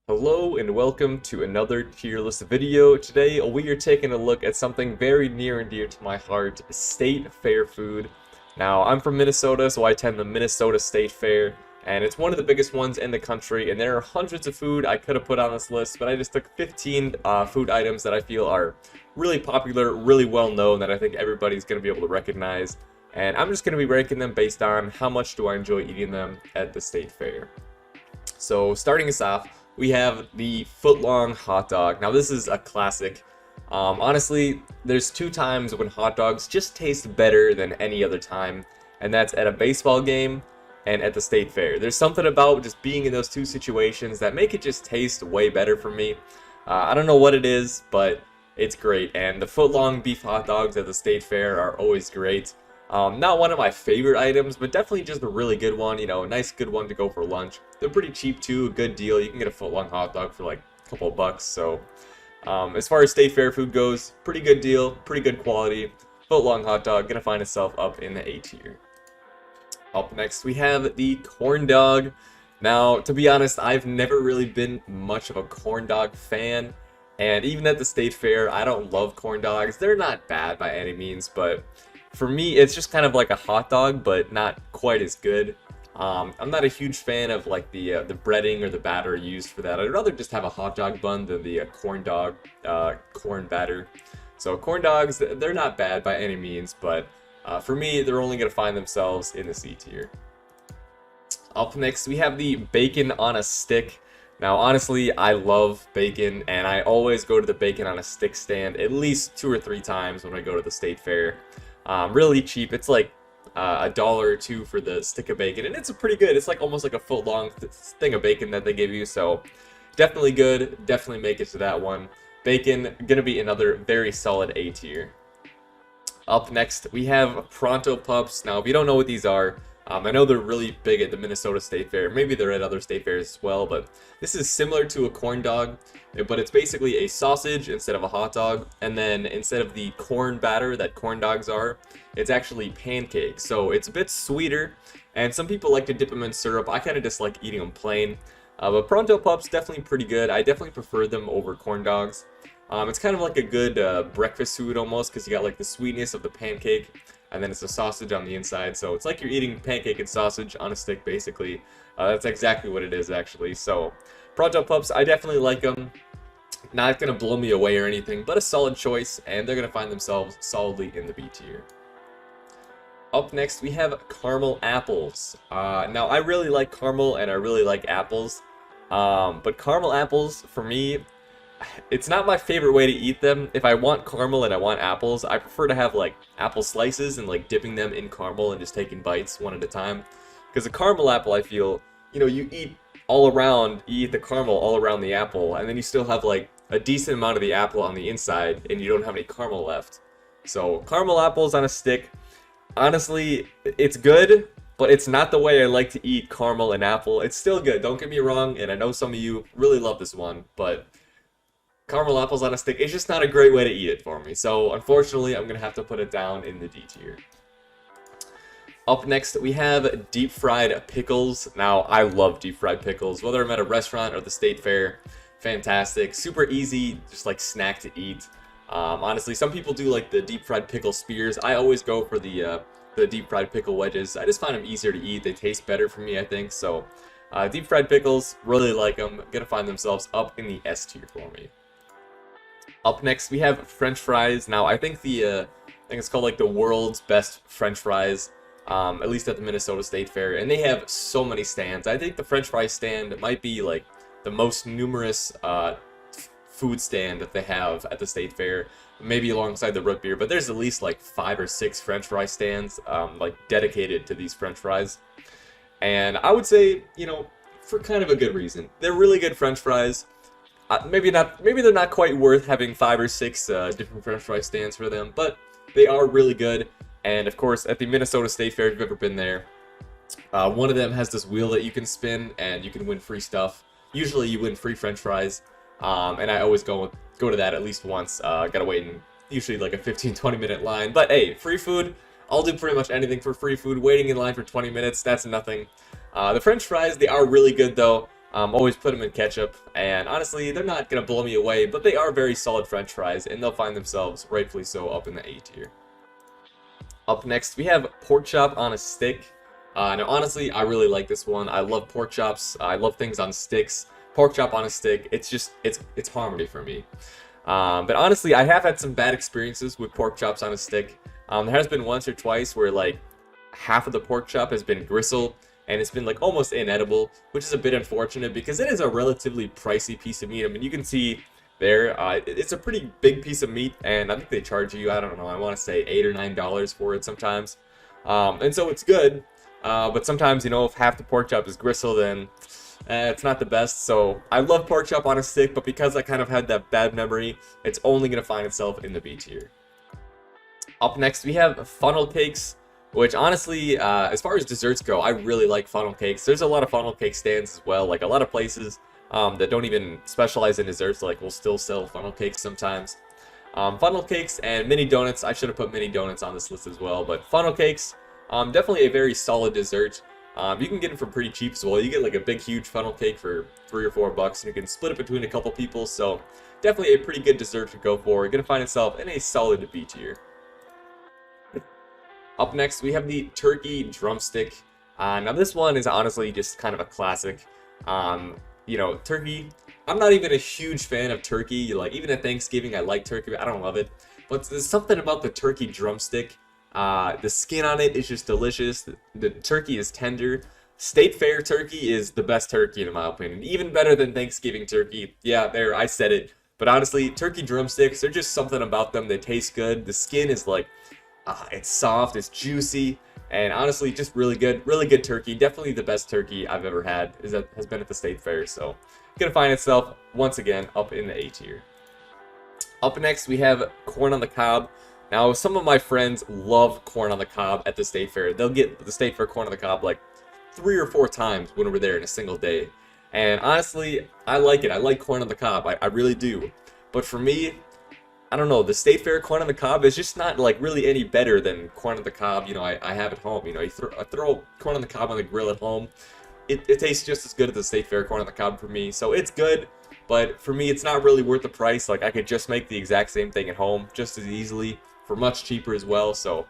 Hello and welcome to another tier list video. Today we are taking a look at something very near and dear to my heart, state fair food. Now I'm from Minnesota, so I attend the Minnesota State Fair, and it's one of the biggest ones in the country, and there are hundreds of food I could have put on this list, but I just took 15 food items that I feel are really popular, really well known, that I think everybody's going to be able to recognize, and I'm just going to be ranking them based on how much do I enjoy eating them at the state fair. So starting us off, we have the Footlong Hot Dog. Now this is a classic. Honestly, there's two times when hot dogs just taste better than any other time, and that's at a baseball game and at the state fair. There's something about just being in those two situations that make it just taste way better for me. I don't know what it is, but it's great, and the footlong beef hot dogs at the state fair are always great. Not one of my favorite items, but definitely just a really good one, you know, a nice good one to go for lunch. They're pretty cheap too, a good deal. You can get a footlong hot dog for like a couple of bucks, so as far as state fair food goes, pretty good deal, pretty good quality. Footlong hot dog gonna find itself up in the A tier. Up next we have the corn dog. Now, to be honest, I've never really been much of a corn dog fan, and even at the state fair, I don't love corn dogs. They're not bad by any means, but for me, it's just kind of like a hot dog, but not quite as good. I'm not a huge fan of like the breading or the batter used for that. I'd rather just have a hot dog bun than the corn dog corn batter. So corn dogs, they're not bad by any means, but for me, they're only going to find themselves in the C tier. Up next, we have the bacon on a stick. Now, honestly, I love bacon, and I always go to the bacon on a stick stand at least 2 or 3 times when I go to the state fair. Really cheap. It's like $1 or $2 for the stick of bacon, and it's pretty good. It's like almost like a foot long thing of bacon that they give you, so definitely good. Definitely make it to that one. Bacon gonna be another very solid A tier. Up next, we have Pronto Pups. Now, if you don't know what these are, I know they're really big at the Minnesota State Fair. Maybe they're at other state fairs as well, but this is similar to a corn dog, but it's basically a sausage instead of a hot dog, and then instead of the corn batter that corn dogs are, it's actually pancakes. So it's a bit sweeter, and some people like to dip them in syrup. I kind of just like eating them plain, but Pronto Pups definitely pretty good. I definitely prefer them over corn dogs. It's kind of like a good breakfast food almost, because you got like the sweetness of the pancake, and then it's a sausage on the inside, so it's like you're eating pancake and sausage on a stick, basically. That's exactly what it is, actually. So, Pronto Pups, I definitely like them. Not gonna blow me away or anything, but a solid choice, and they're gonna find themselves solidly in the B tier. Up next, we have caramel apples. Now, I really like caramel, and I really like apples, but caramel apples, for me, it's not my favorite way to eat them. If I want caramel and I want apples, I prefer to have like apple slices and like dipping them in caramel and just taking bites one at a time. Because a caramel apple, I feel, you know, you eat all around, you eat the caramel all around the apple, and then you still have like a decent amount of the apple on the inside, and you don't have any caramel left. So caramel apples on a stick, honestly, it's good, but it's not the way I like to eat caramel and apple. It's still good, don't get me wrong, and I know some of you really love this one, but caramel apples on a stick, it's just not a great way to eat it for me. So, unfortunately, I'm going to have to put it down in the D tier. Up next, we have deep-fried pickles. Now, I love deep-fried pickles, whether I'm at a restaurant or the state fair. Fantastic. Super easy, just like snack to eat. Honestly, some people do like the deep-fried pickle spears. I always go for the deep-fried pickle wedges. I just find them easier to eat. They taste better for me, I think. So, deep-fried pickles, really like them. Going to find themselves up in the S tier for me. Up next, we have French fries. Now, I think I think it's called like the world's best French fries, at least at the Minnesota State Fair, and they have so many stands. I think the French fry stand might be like the most numerous food stand that they have at the state fair, maybe alongside the root beer. But there's at least like 5 or 6 French fry stands, like dedicated to these French fries, and I would say, you know, for kind of a good reason. They're really good French fries. Maybe not. Maybe they're not quite worth having 5 or 6 different French fry stands for them, but they are really good. And of course, at the Minnesota State Fair, if you've ever been there, one of them has this wheel that you can spin, and you can win free stuff. Usually, you win free French fries, and I always go to that at least once. Gotta wait in usually like a 15-20 minute line, but hey, free food. I'll do pretty much anything for free food. Waiting in line for 20 minutes, that's nothing. The French fries, they are really good though. Always put them in ketchup, and honestly, they're not gonna blow me away, but they are very solid French fries, and they'll find themselves, rightfully so, up in the A tier. Up next, we have pork chop on a stick. Now, honestly, I really like this one. I love pork chops. I love things on sticks. Pork chop on a stick, it's harmony for me. But honestly, I have had some bad experiences with pork chops on a stick. There has been once or twice where like half of the pork chop has been gristle, and it's been like almost inedible, which is a bit unfortunate because it is a relatively pricey piece of meat. I mean, you can see there, it's a pretty big piece of meat, and I think they charge you, I don't know, I want to say $8 or $9 for it sometimes. And so it's good, but sometimes, you know, if half the pork chop is gristle, then it's not the best. So I love pork chop on a stick, but because I kind of had that bad memory, it's only going to find itself in the B tier. Up next, we have funnel cakes, which honestly, as far as desserts go, I really like funnel cakes. There's a lot of funnel cake stands as well, like a lot of places that don't even specialize in desserts, like will still sell funnel cakes sometimes. Funnel cakes and mini donuts, I should have put mini donuts on this list as well, but funnel cakes, definitely a very solid dessert. You can get it for pretty cheap as well. You get like a big huge funnel cake for $3 or $4 and you can split it between a couple people, so definitely a pretty good dessert to go for. You're gonna find itself in a solid B tier. Up next, we have the turkey drumstick. Now this one is honestly just kind of a classic. You know, turkey, I'm not even a huge fan of turkey. Like, even at Thanksgiving, I like turkey, but I don't love it. But there's something about the turkey drumstick. The skin on it is just delicious. The turkey is tender. State Fair turkey is the best turkey in my opinion. Even better than Thanksgiving turkey. Yeah, there, I said it. But honestly, turkey drumsticks, there's just something about them. They taste good. The skin is like, it's soft, it's juicy, and honestly, just really good turkey. Definitely the best turkey I've ever had has been at the State Fair, so gonna find itself once again up in the A tier. Up next, we have corn on the cob. Now, some of my friends love corn on the cob at the State Fair. They'll get the State Fair corn on the cob like 3 or 4 times when we're there in a single day. And honestly, I like it. I like corn on the cob. I really do. But for me, I don't know, the State Fair corn on the cob is just not like really any better than corn on the cob, you know, I have at home. You know, I throw corn on the cob on the grill at home. It tastes just as good as the State Fair corn on the cob for me. So it's good, but for me, it's not really worth the price. Like, I could just make the exact same thing at home just as easily for much cheaper as well. So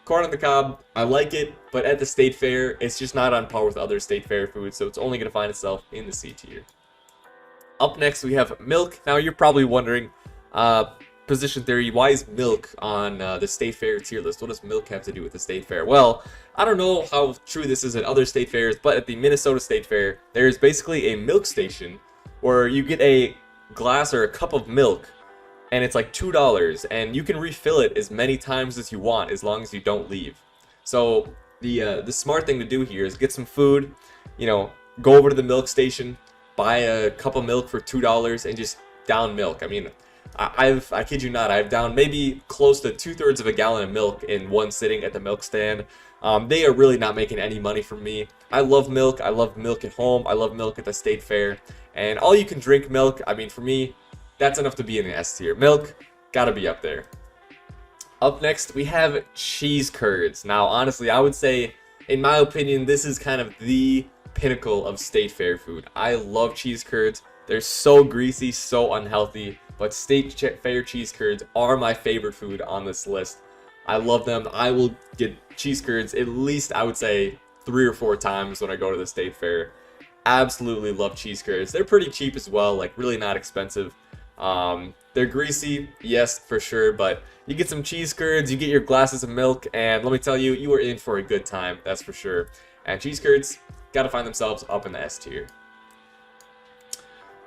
corn on the cob, I like it, but at the State Fair, it's just not on par with other State Fair foods. So it's only going to find itself in the C tier. Up next, we have milk. Now, you're probably wondering, position theory, why is milk on the State Fair tier list? What does milk have to do with the State Fair? Well, I don't know how true this is at other state fairs, but at the Minnesota State Fair, there is basically a milk station where you get a glass or a cup of milk, and it's like $2, and you can refill it as many times as you want as long as you don't leave. So the smart thing to do here is get some food, you know, go over to the milk station, buy a cup of milk for $2, and just down milk. I mean, I kid you not, I've downed maybe close to 2/3 of a gallon of milk in one sitting at the milk stand. They are really not making any money from me. I love milk at home, I love milk at the State Fair, and all you can drink milk, I mean, for me, that's enough to be in the S tier. Milk, gotta be up there. Up next, we have cheese curds. Now, honestly, I would say, in my opinion, this is kind of the pinnacle of State Fair food. I love cheese curds. They're so greasy, so unhealthy, but State Fair cheese curds are my favorite food on this list. I love them. I will get cheese curds at least, I would say, 3 or 4 times when I go to the State Fair. Absolutely love cheese curds. They're pretty cheap as well, like really not expensive. They're greasy, yes, for sure, but you get some cheese curds, you get your glasses of milk, and let me tell you, you are in for a good time, that's for sure. And cheese curds gotta find themselves up in the S tier.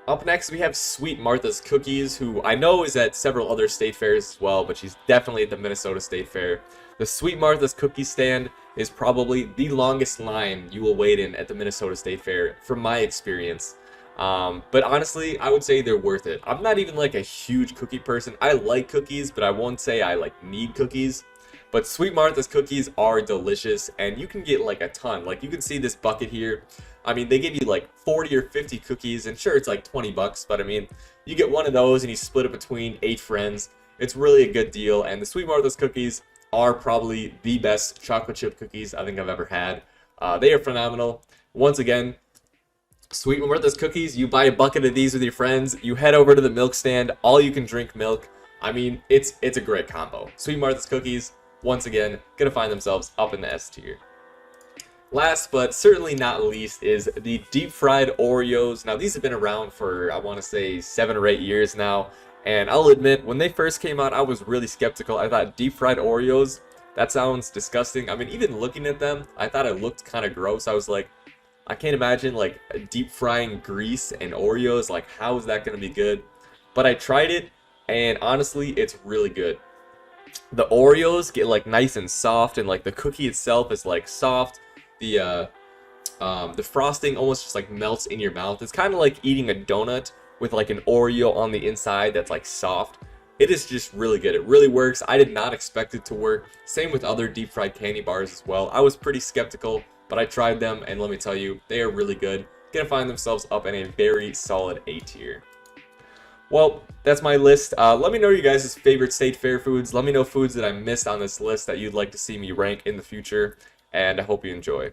Up next, we have Sweet Martha's Cookies, who I know is at several other state fairs as well, but she's definitely at the Minnesota State Fair. The Sweet Martha's Cookie stand is probably the longest line you will wait in at the Minnesota State Fair, from my experience. But honestly, I would say they're worth it. I'm not even like a huge cookie person. I like cookies, but I won't say I like need cookies. But Sweet Martha's cookies are delicious, and you can get like a ton. Like, you can see this bucket here. I mean, they give you like 40 or 50 cookies, and sure, it's like $20, but I mean, you get one of those and you split it between 8 friends. It's really a good deal, and the Sweet Martha's cookies are probably the best chocolate chip cookies I think I've ever had. They are phenomenal. Once again, Sweet Martha's cookies, you buy a bucket of these with your friends, you head over to the milk stand, all you can drink milk. I mean, it's a great combo. Sweet Martha's cookies, once again, gonna find themselves up in the S tier. Last but certainly not least is the deep fried Oreos. Now these have been around for, I want to say, 7 or 8 years now, and I'll admit when they first came out I was really skeptical. I thought deep fried Oreos, that sounds disgusting. I mean, even looking at them, I thought it looked kind of gross. I was like, I can't imagine like deep frying grease and Oreos, like how is that going to be good? But I tried it and honestly it's really good. The Oreos get like nice and soft, and like the cookie itself is like soft. The frosting almost just like melts in your mouth. It's kind of like eating a donut with like an Oreo on the inside that's like soft. It is just really good. It really works. I did not expect it to work. Same with other deep fried candy bars as well. I was pretty skeptical, but I tried them and let me tell you, they are really good. Gonna find themselves up in a very solid A tier. Well, that's my list. Let me know you guys' favorite state fair foods. Let me know foods that I missed on this list that you'd like to see me rank in the future. And I hope you enjoy.